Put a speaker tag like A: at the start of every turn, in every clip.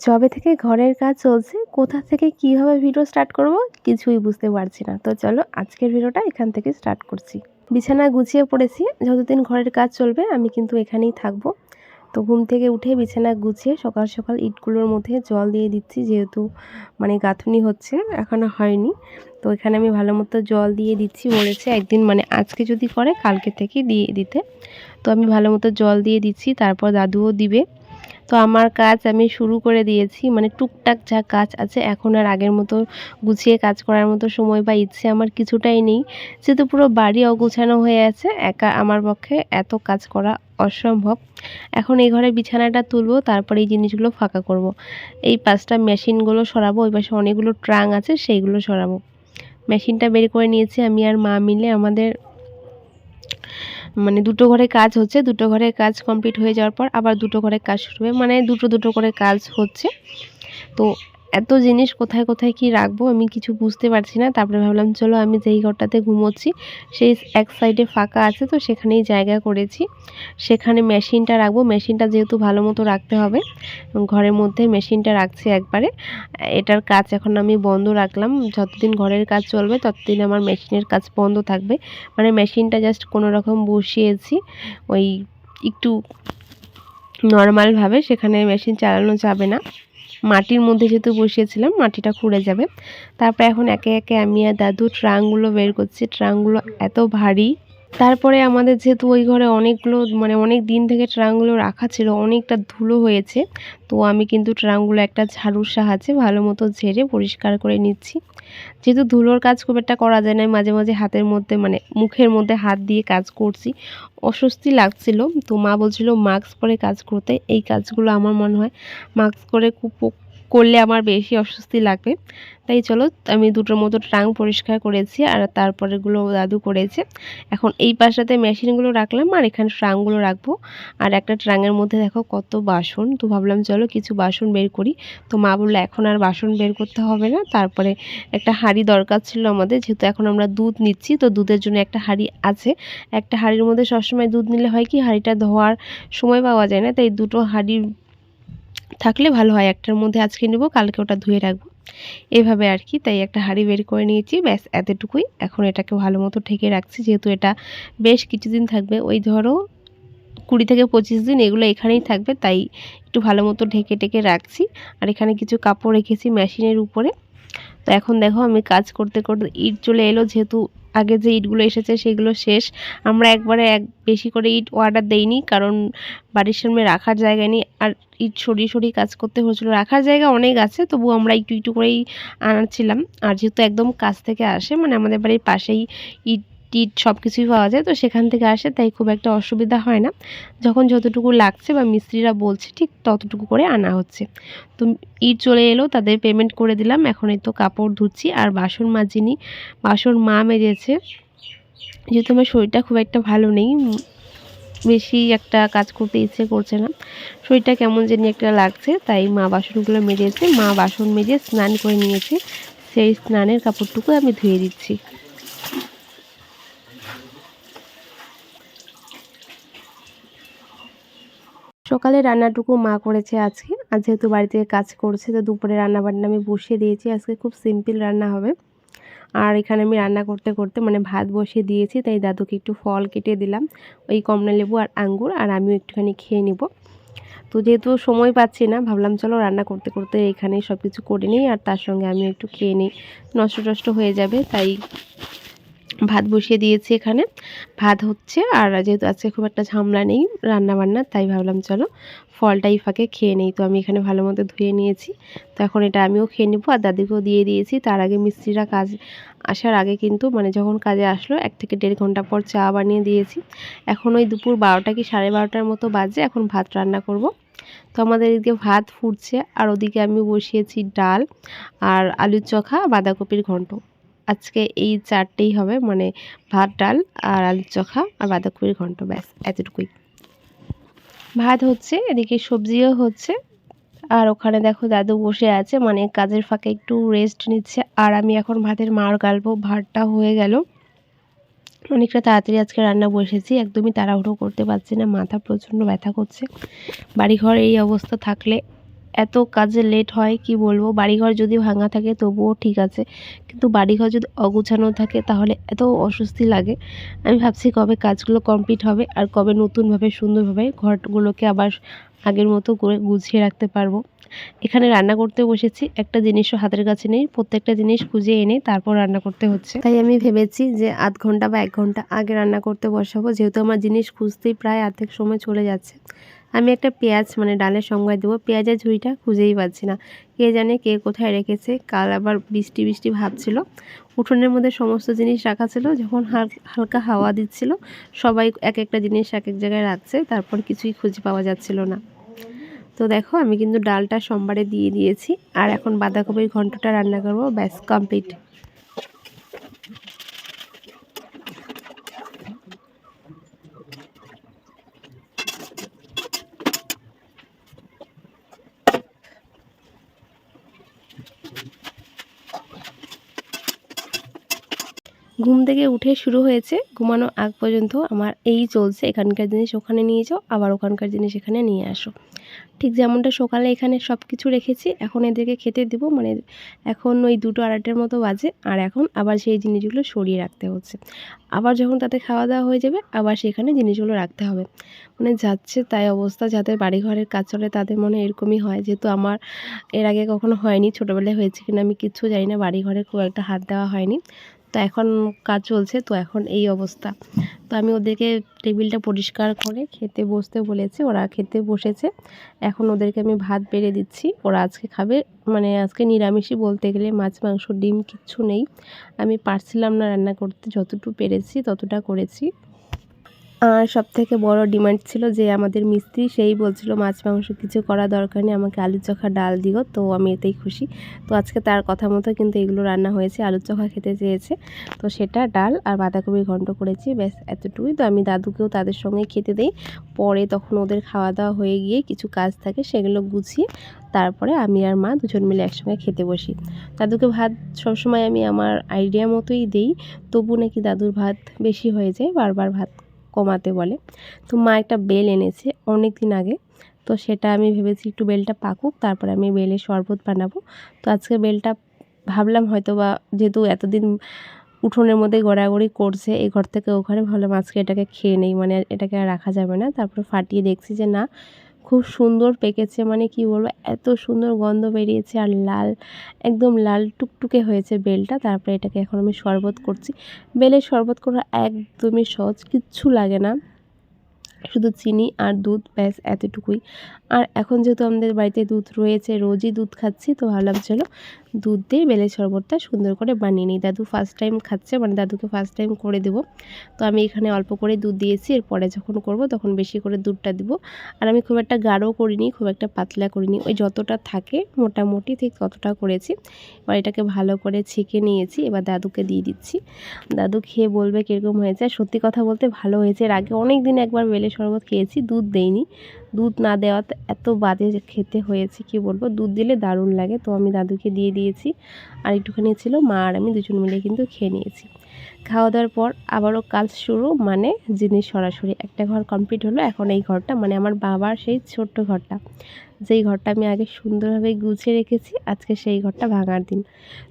A: যবে থেকে ঘরের কাজ চলছে, কোথা থেকে কিভাবে ভিডিও স্টার্ট করব কিছুই বুঝতে পারছি না। তো চলো আজকের ভিডিওটা এখান থেকে স্টার্ট করছি। বিছানা গুছিয়ে পড়েছি, যতদিন ঘরের কাজ চলবে আমি কিন্তু এখানেই থাকবো। তো ঘুম থেকে উঠে বিছানা গুছিয়ে সকাল সকাল ইটগুলোর মধ্যে জল দিয়ে দিচ্ছি, যেহেতু মানে গাঁথুনি হচ্ছে, এখনো হয়নি। তো এখানে আমি ভালো মতো জল দিয়ে দিচ্ছি, বলেছে একদিন মানে আজকে যদি করে কালকে থেকে দিয়ে দিতে। তো আমি ভালো মতো জল দিয়ে দিচ্ছি, তারপর দাদুও দিবে। তো আমার কাজ আমি শুরু করে দিয়েছি, মানে টুকটাক যা কাজ আছে, এখন আর আগের মতো গুছিয়ে কাজ করার মতো সময় বা ইচ্ছে আমার কিছুটাই নেই, যেহেতু পুরো বাড়ি অগোছানো হয়ে আছে। একা আমার পক্ষে এত কাজ করা অসম্ভব। এখন এই ঘরে বিছানাটা তুলবো, তারপরে এই জিনিসগুলো ফাঁকা করব। এই পাঁচটা মেশিনগুলো সরাবো, ওই পাশে অনেকগুলো ট্রাং আছে সেইগুলো সরাবো। মেশিনটা বের করে নিয়েছি আমি আর মা মিলে। আমাদের মানে দুটো ঘরে কাজ হচ্ছে, দুটো ঘরে কাজ কমপ্লিট হয়ে যাওয়ার পর আবার দুটো ঘরে কাজ শুরু হবে, মানে দুটো দুটো করে কাজ হচ্ছে। তো এত জিনিস কোথায় কোথায় কি রাখবো আমি কিছু বুঝতে পারছি না। তারপরে ভাবলাম চলো আমি যেই ঘরটাতে ঘুমোচ্ছি সেই এক সাইডে ফাঁকা আছে, তো সেখানেই জায়গা করেছি, সেখানে মেশিনটা রাখবো। মেশিনটা যেহেতু ভালো মতো রাখতে হবে, ঘরের মধ্যে মেশিনটা রাখছি একবারে। এটার কাজ এখন আমি বন্ধ রাখলাম, যতদিন ঘরের কাজ চলবে ততদিন আমার মেশিনের কাজ বন্ধ থাকবে। মানে মেশিনটা জাস্ট কোনো রকম বসিয়েছি, ওই একটু নর্মালভাবে, সেখানে মেশিন চালানো যাবে না। মাটির মধ্যে যেহেতু বসিয়েছিলাম মাটিটা খুঁড়ে যাবে। তারপরে এখন একে একে আমি আর দাদু ট্রাঙ্কগুলো বের করছি। ট্রাঙ্কগুলো এত ভারী। তারপরে আমাদের যেহেতু ওই ঘরে অনেকগুলো মানে অনেক দিন থেকে ট্রাঙ্কগুলো রাখা ছিল, অনেকটা ধুলো হয়েছে। তো আমি কিন্তু ট্রাঙ্কগুলো একটা ঝাড়ুর সাহায্যে ভালো মতো ঝেড়ে পরিষ্কার করে নিচ্ছি। যেহেতু ধুলোর কাজ খুব একটা করা যায় না, মাঝে মাঝে হাতের মধ্যে মানে মুখের মধ্যে হাত দিয়ে কাজ করছি, অস্বস্তি লাগছিল। তো মা বলছিল মাস্ক পরে কাজ করতে। এই কাজগুলো আমার মনে হয় মাস্ক করে খুব করলে আমার বেশি অস্বস্তি লাগবে। তাই চলো আমি দুটোর মতো ট্রাঙ্ক পরিষ্কার করেছি, আর তারপরেগুলো দাদু করেছে। এখন এই পাশটাতে মেশিনগুলো রাখলাম আর এখানে ট্রাঙ্কগুলো রাখবো। আর একটা ট্রাঙ্কের মধ্যে দেখো কত বাসন, তো ভাবলাম চলো কিছু বাসন বের করি। তো মা বললো এখন আর বাসন বের করতে হবে না। তারপরে একটা হাঁড়ি দরকার ছিল আমাদের, যেহেতু এখন আমরা দুধ নিচ্ছি, তো দুধের জন্য একটা হাঁড়ি আছে। একটা হাঁড়ির মধ্যে সবসময় দুধ নিলে হয় কি হাঁড়িটা ধোয়ার সময় পাওয়া যায় না, তাই দুটো হাঁড়ি থাকলে ভালো হয়। একটার মধ্যে আজকে নেব, কালকে ওটা ধুয়ে রাখবো, এভাবে আর কি। তাই একটা হাঁড়ি বের করে নিয়েছি, ব্যাস এতটুকুই। এখন এটাকে ভালো মতো ঢেকে রাখছি, যেহেতু এটা বেশ কিছুদিন থাকবে, ওই ধরো 20 থেকে 25 দিন এগুলো এখানেই থাকবে, তাই একটু ভালো মতো ঢেকে টেকে রাখছি। আর এখানে কিছু কাপড় রেখেছি মেশিনের উপরে। তো এখন দেখো আমি কাজ করতে করতে ইট চলে এলো, যেহেতু আগে যে ইটগুলো এসেছে সেগুলো শেষ। আমরা একবারে বেশি করে ইট অর্ডার দেইনি, কারণ বাড়ির সামনে রাখার জায়গা নেই, আর ইট সরিয়ে সরিয়ে কাজ করতে হয়েছিল। রাখার জায়গা অনেক আছে, তবু আমরা একটু একটু করেই আনাচ্ছিলাম। আর যেহেতু একদম কাছ থেকে আসে, মানে আমাদের বাড়ির পাশেই ইট টিট সব কিছুই পাওয়া যায়, তো সেখান থেকে আসে, তাই খুব একটা অসুবিধা হয় না। যখন যতটুকু লাগছে বা মিস্ত্রিরা বলছে ঠিক ততটুকু করে আনা হচ্ছে। তো ইট চলে এলো, তাদের পেমেন্ট করে দিলাম। এখন এই তো কাপড় ধুচ্ছি আর বাসন মাজিনি, বাসন মা মেজেছে। যেহেতু আমার শরীরটা খুব একটা ভালো নেই, বেশি একটা কাজ করতে ইচ্ছে করছে না, শরীরটা কেমন জানি একটা লাগছে, তাই মা বাসনগুলো মেজেছে। মা বাসন মেজে স্নান করে নিয়েছে, সেই স্নানের কাপড়টুকু আমি ধুয়ে দিচ্ছি। সকালে রান্নাটুকু মা করেছে আজকে, আর যেহেতু বাড়িতে কাজ করছে, তো দুপুরে রান্না বান্না আমি বসিয়ে দিয়েছি। আজকে খুব সিম্পল রান্না হবে। আর এখানে আমি রান্না করতে করতে মানে ভাত বসিয়ে দিয়েছি, তাই দাদুকে একটু ফল কেটে দিলাম, ওই কমলালেবু আর আঙ্গুর, আর আমিও একটুখানি খেয়ে নিব। তো যেহেতু সময় পাচ্ছি না, ভাবলাম চলো রান্না করতে করতে এখানেই সব কিছু করে নিই, আর তার সঙ্গে আমিও একটু খেয়ে নিই, নষ্ট টষ্ট হয়ে যাবে। তাই ভাত বসিয়ে দিয়েছি, এখানে ভাত হচ্ছে। আর যেহেতু আজকে খুব একটা ঝামেলা নেই রান্না বান্না, তাই ভাবলাম চলো ফলটাই ফাঁকে খেয়ে নেই। তো আমি এখানে ভালো মতো ধুয়ে নিয়েছি, তো এখন এটা আমিও খেয়ে নেবো, আর দাদিকেও দিয়ে দিয়েছি। তার আগে মিস্ত্রিরা কাজ আসার আগে কিন্তু মানে যখন কাজে আসলো 1 থেকে 1.5 ঘন্টা পর চা বানিয়ে দিয়েছি। এখন ওই দুপুর 12টা কি 12:30টার মতো বাজে, এখন ভাত রান্না করব। তো আমাদের এদিকে ভাত ফুটছে, আর ওদিকে আমি বসিয়েছি ডাল আর আলুর চোখা, বাঁধাকপির ঘন্ট। আজকে এই চারটেই হবে, মানে ভাত, ডাল আর আলুর চোখা আর বাঁধাকপির ঘন্ট, ব্যাস এতটুকুই। ভাত হচ্ছে, এদিকে সবজিও হচ্ছে। আর ওখানে দেখো দাদু বসে আছে, মানে কাজের ফাঁকে একটু রেস্ট নিচ্ছে। আর আমি এখন ভাতের মাড় গালবো, ভাতটা হয়ে গেল। অনেকটা তাড়াতাড়ি আজকে রান্না বসেছি, একদমই তাড়াহুড়ো করতে পারছি না, মাথা প্রচণ্ড ব্যথা করছে। বাড়িঘর এই অবস্থা থাকলে এত কাজে লেট হয় কি বলবো। বাড়িঘর যদি ভাঙা থাকে তবুও ঠিক আছে, কিন্তু বাড়িঘর যদি অগুছানো থাকে তাহলে এত অস্বস্তি লাগে। আমি ভাবছি কবে কাজগুলো কমপ্লিট হবে আর কবে নতুনভাবে সুন্দরভাবে ঘরগুলোকে আবার আগের মতো করে গুছিয়ে রাখতে পারবো। এখানে রান্না করতে বসেছি, একটা জিনিসও হাতের কাছে নেই, প্রত্যেকটা জিনিস খুঁজে এনে তারপর রান্না করতে হচ্ছে। তাই আমি ভেবেছি যে আধ ঘন্টা বা 1 ঘন্টা আগে রান্না করতে বসাবো, যেহেতু আমার জিনিস খুঁজতেই প্রায় অর্ধেক সময় চলে যাচ্ছে। আমি একটা পেঁয়াজ মানে ডালের সংবাদ দেবো, পেঁয়াজের ঝুড়িটা খুঁজেই পাচ্ছি না, কে জানে কে কোথায় রেখেছে। কাল আবার বৃষ্টি বৃষ্টি ভাব ছিল, উঠোনের মধ্যে সমস্ত জিনিস রাখা ছিল, যখন হালকা হাওয়া দিচ্ছিল সবাই এক একটা জিনিস এক এক জায়গায় রাখছে, তারপর কিছুই খুঁজে পাওয়া যাচ্ছিল না। তো দেখো আমি কিন্তু ডালটা সোমবারে দিয়ে দিয়েছি, আর এখন বাঁধাকপির ঘন্টটা রান্না করব, ব্যাস কমপ্লিট। ঘুম থেকে উঠে শুরু হয়েছে, ঘুমানোর আগ পর্যন্ত আমার এই চলছে, এখানকার জিনিস ওখানে নিয়ে যাও, আবার ওখানকার জিনিস এখানে নিয়ে আসো। ঠিক যেমনটা সকালে এখানে সব কিছু রেখেছি, এখন এদেরকে খেতে দেবো, মানে এখন ওই 2টো 2:30টার মতো বাজে, আর এখন আবার সেই জিনিসগুলো সরিয়ে রাখতে হচ্ছে। আবার যখন তাতে খাওয়া দাওয়া হয়ে যাবে আবার সেখানে জিনিসগুলো রাখতে হবে। মানে যাচ্ছে তাই অবস্থা, যাদের বাড়িঘরের কাজ চলে তাদের মনে এরকমই হয়, যেহেতু আমার এর আগে কখনো হয়নি, ছোটোবেলায় হয়েছে কিনা আমি কিচ্ছু জানি না, বাড়িঘরে খুব একটা হাত দেওয়া হয়নি। তো এখন কাজ চলছে, তো এখন এই অবস্থা। তো আমি ওদেরকে টেবিলটা পরিষ্কার করে খেতে বসতে বলেছি, ওরা খেতে বসেছে। এখন ওদেরকে আমি ভাত বেড়ে দিচ্ছি, ওরা আজকে খাবে, মানে আজকে নিরামিষই বলতে গেলে, মাছ মাংস ডিম কিচ্ছু নেই। আমি পারছিলাম না রান্না করতে, যতটুকু পেরেছি ততটা করেছি। আর সবথেকে বড় ডিমান্ড ছিল যে আমাদের মিস্ত্রি, সেই বলছিল মাছ মাংস কিছু করা দরকার নেই, আমাকে আলু চোখা ডাল দিও, তো আমি এতেই খুশি। তো আজকে তার কথা মতো কিন্তু এগুলো রান্না হয়েছে, আলু চোখা খেতে চেয়েছে, তো সেটা ডাল আর বাঁধাকপির ঘন্ট করেছি, ব্যাস এতটুকুই। তো আমি দাদুকেও তাদের সঙ্গে খেতে দেই, পরে তখন ওদের খাওয়া দাওয়া হয়ে গিয়ে কিছু কাজ থাকে সেগুলো গুছিয়ে তারপরে আমি আর মা দুজন মিলে একসঙ্গে খেতে বসি। দাদুকে ভাত সবসময় আমি আমার আইডিয়া মতোই দিই, তবু নাকি দাদুর ভাত বেশি হয়ে যায়, বারবার ভাত কমাতে বলে। তো মা একটা বেল এনেছে অনেক দিন আগে, তো সেটা আমি ভেবেছি একটু বেলটা পাকুক তারপরে আমি বেলের শরবত বানাবো। তো আজকে বেলটা ভাবলাম হয়তো বা, যেহেতু এতদিন উঠোনের মধ্যে গড়াগড়ি করছে এই ঘর থেকে ওখানে, ভাবলাম আজকে এটাকে খেয়ে নেই, মানে এটাকে আর রাখা যাবে না। তারপরে ফাটিয়ে দেখছি যে না, খুব সুন্দর পেকেছে, মানে কি বলবো, এত সুন্দর গন্ধ বেরিয়েছে, আর লাল, একদম লাল টুকটুকে হয়েছে বেলটা। তারপরে এটাকে এখন আমি শরবত করছি। বেলের শরবত করা একদমই সহজ, কিচ্ছু লাগে না, শুধু চিনি আর দুধ, ব্যাস এতটুকুই। আর এখন যেহেতু আমাদের বাড়িতে দুধ রয়েছে, রোজই দুধ খাচ্ছি, তো ভাবলাম চলো দুধ দিয়ে বেলের শরবতটা সুন্দর করে বানিয়ে নিই। দাদু ফার্স্ট টাইম খাচ্ছে, মানে দাদুকে ফার্স্ট টাইম করে দেবো। তো আমি এখানে অল্প করে দুধ দিয়েছি, এরপরে যখন করব তখন বেশি করে দুধটা দিব। আর আমি খুব একটা গাঢ় করিনি, খুব একটা পাতলা করিনি, ওই যতটা থাকে মোটামুটি ঠিক ততটা করেছি। এবার এটাকে ভালো করে ছেঁকে নিয়েছি, এবার দাদুকে দিয়ে দিচ্ছি। দাদু খেয়ে বলবে কীরকম হয়েছে। আর সত্যি কথা বলতে ভালো হয়েছে, এর আগে অনেক দিন একবার বেলের শরবত খেয়েছি, দুধ দেইনি, দুধ না দেওয়াতে এত বাজে খেতে হয়েছে কি বলবো, দুধ দিলে দারুণ লাগে। তো আমি দাদুকে দিয়ে দিয়েছি, আর একটুখানি ছিল, মা আর আমি দুজন মিলে কিন্তু খেয়ে নিয়েছি। খাওয়া দাওয়ার পর আবারও কাজ শুরু, মানে জিনিস সরাসরি একটা ঘর কমপ্লিট হলো। এখন এই ঘরটা, মানে আমার বাবার সেই ছোট্ট ঘরটা, যেই ঘরটা আমি আগে সুন্দরভাবে গুছিয়ে রেখেছি, আজকে সেই ঘরটা ভাঙার দিন।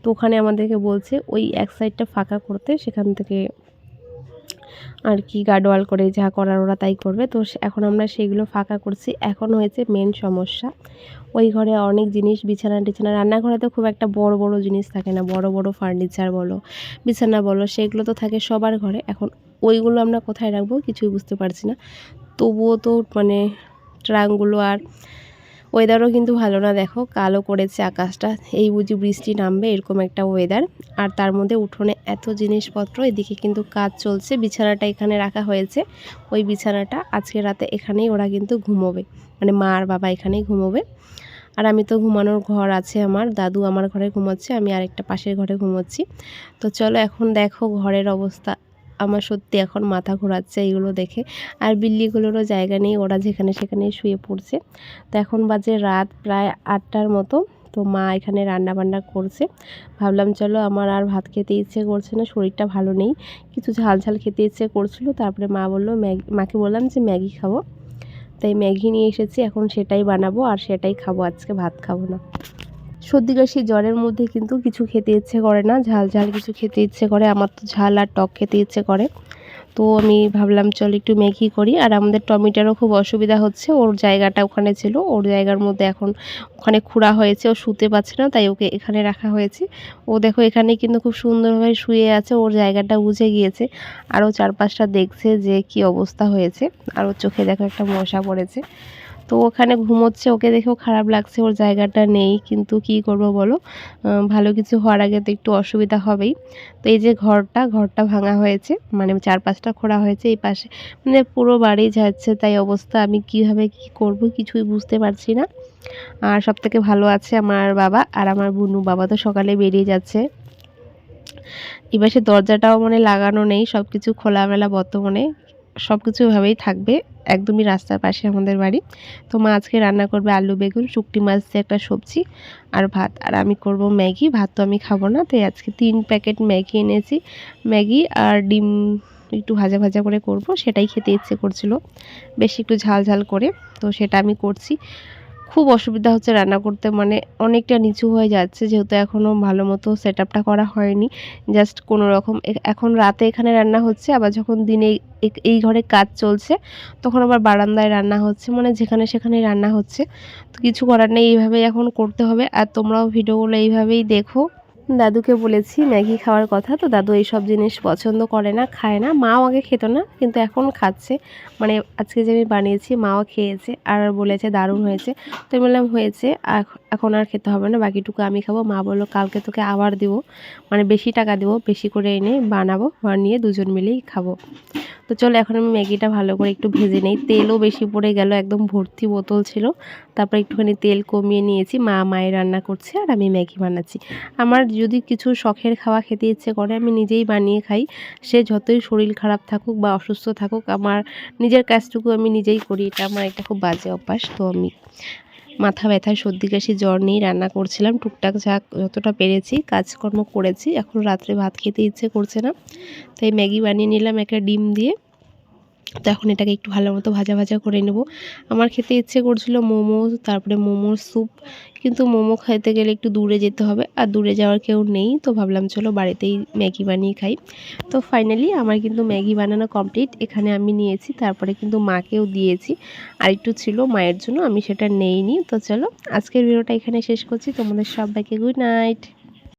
A: তো ওখানে আমাদেরকে বলছে ওই এক সাইডটা ফাঁকা করতে, সেখান থেকে আর কি গার্ডওয়াল করে যা করার ওরা তাই করবে। তো এখন আমরা সেগুলো ফাঁকা করছি। এখন হয়েছে মেন সমস্যা, ওই ঘরে অনেক জিনিস, বিছানা টিছানা, রান্নাঘরে তো খুব একটা বড় বড় জিনিস থাকে না, বড় বড় ফার্নিচার বলো, বিছানা বলো, সেগুলো তো থাকে সবার ঘরে। এখন ওইগুলো আমরা কোথায় রাখবো কিছুই বুঝতে পারছি না। তবুও তো মানে ট্রাঙ্কগুলো, আর ওয়েদারও কিন্তু ভালো না, দেখো কালো করেছে আকাশটা, এই বুঝি বৃষ্টি নামবে এরকম একটা ওয়েদার। আর তার মধ্যে উঠোনে এত জিনিসপত্র, এদিকে কিন্তু কাজ চলছে। বিছানাটা এখানে রাখা হয়েছে, ওই বিছানাটা আজকে রাতে এখানেই ওরা কিন্তু ঘুমোবে, মানে মা আর বাবা এখানেই ঘুমোবে। আর আমি তো ঘুমানোর ঘর আছে আমার, দাদু আমার ঘরে ঘুমোচ্ছে, আমি আরেকটা পাশের ঘরে ঘুমোচ্ছি। তো চলো এখন দেখো ঘরের অবস্থা, আমার সত্যি এখন মাথা ঘোরাচ্ছে এইগুলো দেখে। আর বিল্লিগুলোরও জায়গা নেই, ওরা যেখানে সেখানে শুয়ে পড়ছে। তো এখন বাজে রাত প্রায় 8টার মতো। তো তো মা এখানে রান্না বান্না করছে। ভাবলাম চলো আমার আর ভাত খেতে ইচ্ছে করছে না, শরীরটা ভালো নেই, কিছু ঝাল ঝাল খেতে ইচ্ছে করছিল। তারপরে মা বললো মাকে বললাম যে ম্যাগি খাবো, তাই ম্যাগি নিয়ে এসেছি, এখন সেটাই বানাবো আর সেটাই খাবো, আজকে ভাত খাবো না। সর্দি কাশি জ্বরের মধ্যে কিন্তু কিছু খেতে ইচ্ছে করে না, ঝাল ঝাল কিছু খেতে ইচ্ছে করে। আমার তো ঝাল আর টক খেতে ইচ্ছে করে। তো আমি ভাবলাম চল একটু ম্যাগি করি। আর আমাদের টমিটারও খুব অসুবিধা হচ্ছে, ওর জায়গাটা ওখানে ছিল, ওর জায়গার মধ্যে এখন ওখানে খুঁড়া হয়েছে, ও শুতে পারছে না, তাই ওকে এখানে রাখা হয়েছে। ও দেখো এখানে কিন্তু খুব সুন্দরভাবে শুয়ে আছে, ওর জায়গাটা বুঝে গিয়েছে। আরও চারপাশটা দেখছে যে কি অবস্থা হয়েছে। আর ওর চোখে দেখো একটা মশা পড়েছে, তো ওখানে ঘুমোচ্ছে, ওকে দেখেও খারাপ লাগছে, ওর জায়গাটা নেই, কিন্তু কি করব বলো, ভালো কিছু হওয়ার আগে তো একটু অসুবিধা হবেই। তো এই যে ঘরটা ভাঙা হয়েছে, মানে চারপাশটা খোঁড়া হয়েছে এই পাশে, মানে পুরো বাড়ি যাচ্ছে, তাই অবস্থা। আমি কিভাবে কি করব কিছুই বুঝতে পারছি না। আর সবথেকে ভালো আছে আমার বাবা আর আমার বুনু। বাবা তো সকালে বেরিয়ে যাচ্ছে। এবার সে দরজাটাও মানে লাগানো নেই, সব কিছু খোলামেলা বর্তমানে, সব কিছু এভাবেই থাকবে। একদমই রাস্তার পাশে আমাদের বাড়ি। তো মা আজকে রান্না করবে আলু বেগুন, শুকটি মাছ দিয়ে একটা সবজি আর ভাত। আর আমি করব ম্যাগি, ভাত তো আমি খাবো না, তাই আজকে 3 প্যাকেট ম্যাগি এনেছি। ম্যাগি আর ডিম একটু ভাজা ভাজা করে করব, সেটাই খেতে ইচ্ছে করছিল, বেশি একটু ঝাল ঝাল করে। তো সেটা আমি করছি। খুব অসুবিধা হচ্ছে রান্না করতে, মানে অনেকটা নিচু হয়ে যাচ্ছে, যেহেতু এখনও ভালো মতো সেট আপটা করা হয়নি, জাস্ট কোনো রকম। এখন রাতে এখানে রান্না হচ্ছে, আবার যখন দিনে এই ঘরে কাজ চলছে তখন আবার বারান্দায় রান্না হচ্ছে, মানে যেখানে সেখানেই রান্না হচ্ছে। তো কিছু করার নেই, এইভাবেই এখন করতে হবে। আর তোমরাও ভিডিওগুলো এইভাবেই দেখো। দাদুকে বলেছি ম্যাগি খাওয়ার কথা, তো দাদু এইসব জিনিস পছন্দ করে না, খায় না। মাও আগে খেত না, কিন্তু এখন খাচ্ছে। মানে আজকে যে আমি বানিয়েছি মাও খেয়েছে আর বলেছে দারুণ হয়েছে। তো আমি বললাম হয়েছে, এখন আর খেতে হবে না, বাকিটুকু আমি খাবো। মা বললো কালকে তোকে আবার দেবো, মানে বেশি টাকা দেবো, বেশি করে এনে বানাবো, বানিয়ে দুজন মিলেই খাবো। তো চলো এখন আমি ম্যাগিটা ভালো করে একটু ভেজে নেই। তেলও বেশি পড়ে গেল, একদম ভর্তি বোতল ছিল। তারপর একটুখানি তেল কমিয়ে নিয়েছি। মায়ের রান্না করছে আর আমি ম্যাগি বানাচ্ছি। আমার যদি কিছু শখের খাওয়া খেতে ইচ্ছে করে আমি নিজেই বানিয়ে খাই। সে যতই শরীর খারাপ থাকুক বা অসুস্থ থাকুক, আমার নিজের কাজটুকু আমি নিজেই করি। এটা আমার একটা খুব বাজে অভ্যাস। তো আমি মাথা ব্যথা, সর্দি কাশি, জ্বর নিয়েই রান্না করছিলাম। টুকটাক যতটা পেরেছি কাজকর্ম করেছি। এখন রাত্রে ভাত খেতে ইচ্ছে করছে না, তাই ম্যাগি বানিয়ে নিলাম একটা ডিম দিয়ে। তো এখন এটাকে একটু ভালো মতো ভাজা ভাজা করে নেব। আমার খেতে ইচ্ছে করছিল মোমো, তারপরে মোমোর স্যুপ, কিন্তু মোমো খেতে গেলে একটু দূরে যেতে হবে, আর দূরে যাওয়ার কেউ নেই। তো ভাবলাম চলো বাড়িতেই ম্যাগি বানিয়ে খাই। তো ফাইনালি আমার কিন্তু ম্যাগি বানানো কমপ্লিট। এখানে আমি নিয়েছি, তারপরে কিন্তু মাকেও দিয়েছি, আর একটু ছিল মায়ের জন্য, আমি সেটা নেইনি। তো চলো আজকের ভিডিওটা এখানে শেষ করছি। তোমাদের সবাইকে গুড নাইট।